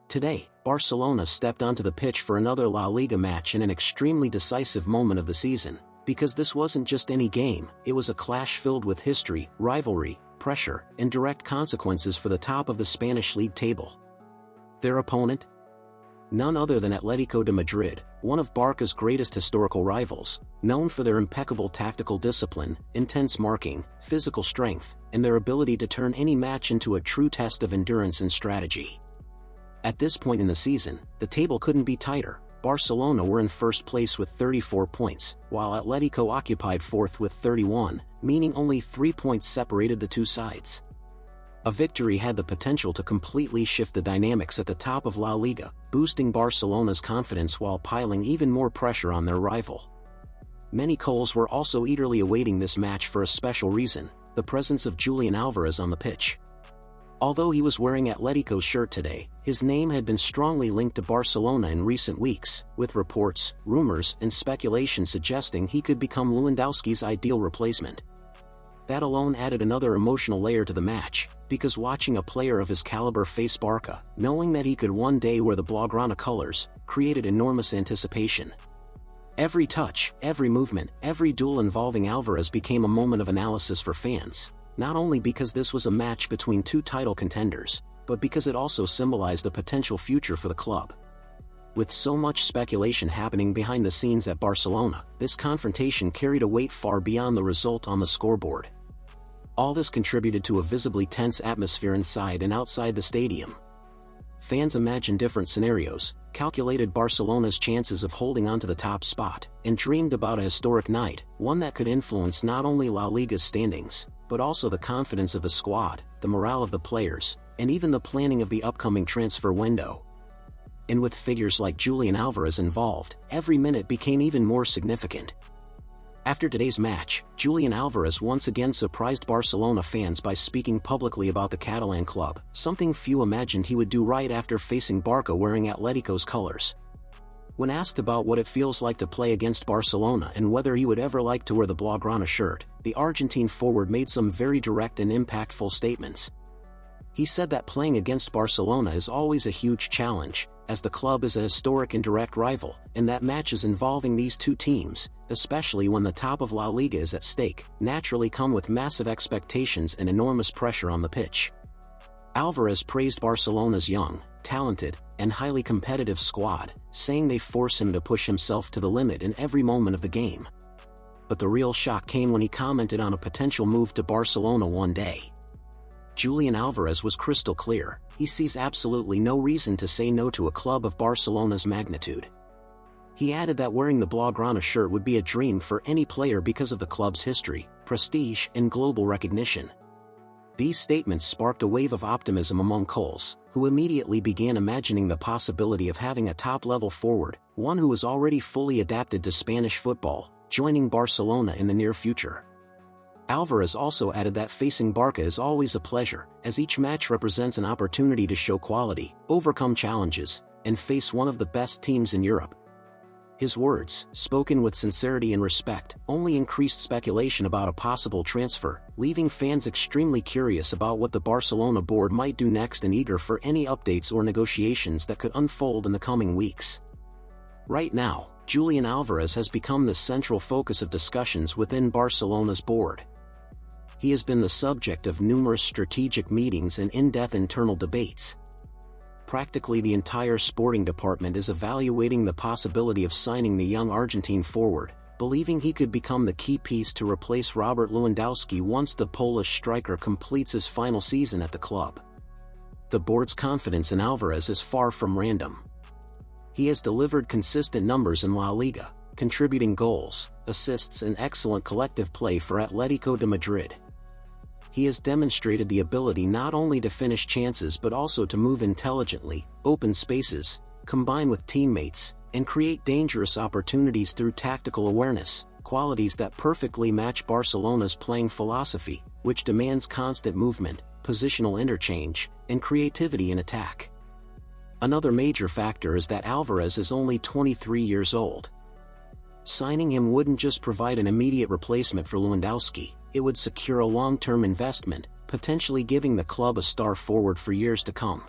Today, Barcelona stepped onto the pitch for another La Liga match in an extremely decisive moment of the season, because this wasn't just any game, it was a clash filled with history, rivalry, pressure, and direct consequences for the top of the Spanish league table. Their opponent? None other than Atletico de Madrid, one of Barca's greatest historical rivals, known for their impeccable tactical discipline, intense marking, physical strength, and their ability to turn any match into a true test of endurance and strategy. At this point in the season, the table couldn't be tighter. Barcelona were in first place with 34 points, while Atletico occupied fourth with 31, meaning only 3 points separated the two sides. A victory had the potential to completely shift the dynamics at the top of La Liga, boosting Barcelona's confidence while piling even more pressure on their rival. Many Coles were also eagerly awaiting this match for a special reason: the presence of Julián Álvarez on the pitch. Although he was wearing Atletico's shirt today, his name had been strongly linked to Barcelona in recent weeks, with reports, rumors, and speculation suggesting he could become Lewandowski's ideal replacement. That alone added another emotional layer to the match, because watching a player of his caliber face Barca, knowing that he could one day wear the Blaugrana colors, created enormous anticipation. Every touch, every movement, every duel involving Alvarez became a moment of analysis for fans, not only because this was a match between two title contenders, but because it also symbolized a potential future for the club. With so much speculation happening behind the scenes at Barcelona, this confrontation carried a weight far beyond the result on the scoreboard. All this contributed to a visibly tense atmosphere inside and outside the stadium. Fans imagined different scenarios, calculated Barcelona's chances of holding on to the top spot, and dreamed about a historic night, one that could influence not only La Liga's standings, but also the confidence of the squad, the morale of the players, and even the planning of the upcoming transfer window. And with figures like Julián Álvarez involved, every minute became even more significant. After today's match, Julián Álvarez once again surprised Barcelona fans by speaking publicly about the Catalan club, something few imagined he would do right after facing Barca wearing Atletico's colors. When asked about what it feels like to play against Barcelona and whether he would ever like to wear the Blaugrana shirt, the Argentine forward made some very direct and impactful statements. He said that playing against Barcelona is always a huge challenge, as the club is a historic and direct rival, and that matches involving these two teams, especially when the top of La Liga is at stake, naturally come with massive expectations and enormous pressure on the pitch. Alvarez praised Barcelona's young, talented, and highly competitive squad, saying they force him to push himself to the limit in every moment of the game. But the real shock came when he commented on a potential move to Barcelona one day. Julián Álvarez was crystal clear: he sees absolutely no reason to say no to a club of Barcelona's magnitude. He added that wearing the Blaugrana shirt would be a dream for any player because of the club's history, prestige, and global recognition. These statements sparked a wave of optimism among Coles, who immediately began imagining the possibility of having a top-level forward, one who was already fully adapted to Spanish football, joining Barcelona in the near future. Alvarez also added that facing Barca is always a pleasure, as each match represents an opportunity to show quality, overcome challenges, and face one of the best teams in Europe. His words, spoken with sincerity and respect, only increased speculation about a possible transfer, leaving fans extremely curious about what the Barcelona board might do next and eager for any updates or negotiations that could unfold in the coming weeks. Right now, Julián Álvarez has become the central focus of discussions within Barcelona's board. He has been the subject of numerous strategic meetings and in-depth internal debates. Practically the entire sporting department is evaluating the possibility of signing the young Argentine forward, believing he could become the key piece to replace Robert Lewandowski once the Polish striker completes his final season at the club. The board's confidence in Alvarez is far from random. He has delivered consistent numbers in La Liga, contributing goals, assists, and excellent collective play for Atletico de Madrid. He has demonstrated the ability not only to finish chances but also to move intelligently, open spaces, combine with teammates, and create dangerous opportunities through tactical awareness, qualities that perfectly match Barcelona's playing philosophy, which demands constant movement, positional interchange, and creativity in attack. Another major factor is that Alvarez is only 23 years old. Signing him wouldn't just provide an immediate replacement for Lewandowski, it would secure a long-term investment, potentially giving the club a star forward for years to come.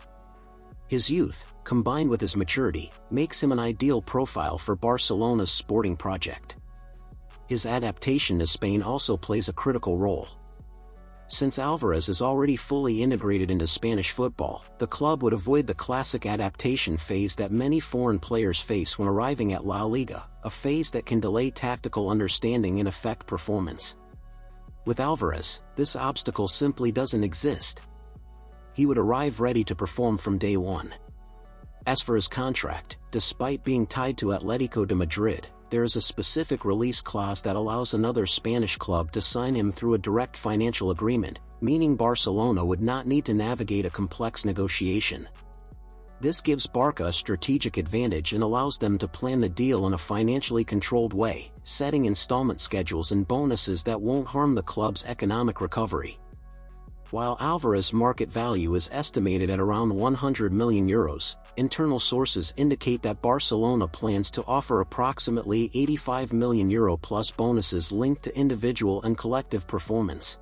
His youth, combined with his maturity, makes him an ideal profile for Barcelona's sporting project. His adaptation to Spain also plays a critical role. Since Alvarez is already fully integrated into Spanish football, the club would avoid the classic adaptation phase that many foreign players face when arriving at La Liga, a phase that can delay tactical understanding and affect performance. With Alvarez, this obstacle simply doesn't exist. He would arrive ready to perform from day one. As for his contract, despite being tied to Atletico de Madrid, there is a specific release clause that allows another Spanish club to sign him through a direct financial agreement, meaning Barcelona would not need to navigate a complex negotiation. This gives Barca a strategic advantage and allows them to plan the deal in a financially controlled way, setting installment schedules and bonuses that won't harm the club's economic recovery. While Alvarez's market value is estimated at around €100 million, internal sources indicate that Barcelona plans to offer approximately €85 million plus bonuses linked to individual and collective performance.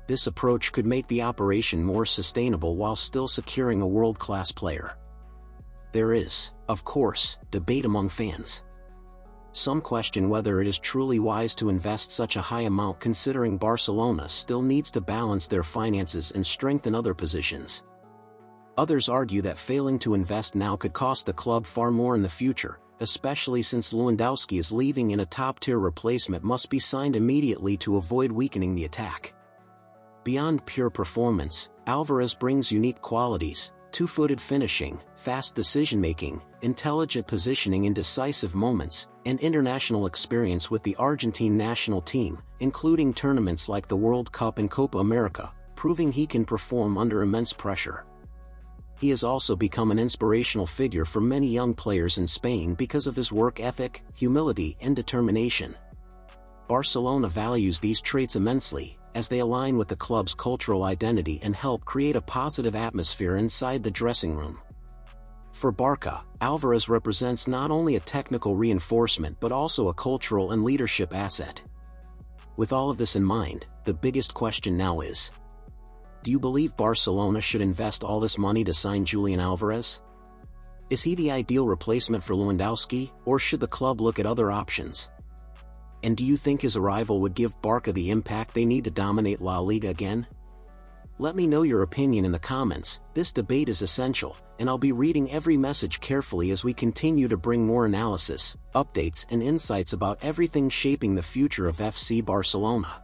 This approach could make the operation more sustainable while still securing a world-class player. There is, of course, debate among fans. Some question whether it is truly wise to invest such a high amount considering Barcelona still needs to balance their finances and strengthen other positions. Others argue that failing to invest now could cost the club far more in the future, especially since Lewandowski is leaving and a top-tier replacement must be signed immediately to avoid weakening the attack. Beyond pure performance, Alvarez brings unique qualities: two-footed finishing, fast decision-making, intelligent positioning in decisive moments, and international experience with the Argentine national team, including tournaments like the World Cup and Copa America, proving he can perform under immense pressure. He has also become an inspirational figure for many young players in Spain because of his work ethic, humility, and determination. Barcelona values these traits immensely, as they align with the club's cultural identity and help create a positive atmosphere inside the dressing room. For Barca, Alvarez represents not only a technical reinforcement but also a cultural and leadership asset. With all of this in mind, the biggest question now is: do you believe Barcelona should invest all this money to sign Julián Álvarez? Is he the ideal replacement for Lewandowski, or should the club look at other options? And do you think his arrival would give Barca the impact they need to dominate La Liga again? Let me know your opinion in the comments. This debate is essential, and I'll be reading every message carefully as we continue to bring more analysis, updates, and insights about everything shaping the future of FC Barcelona.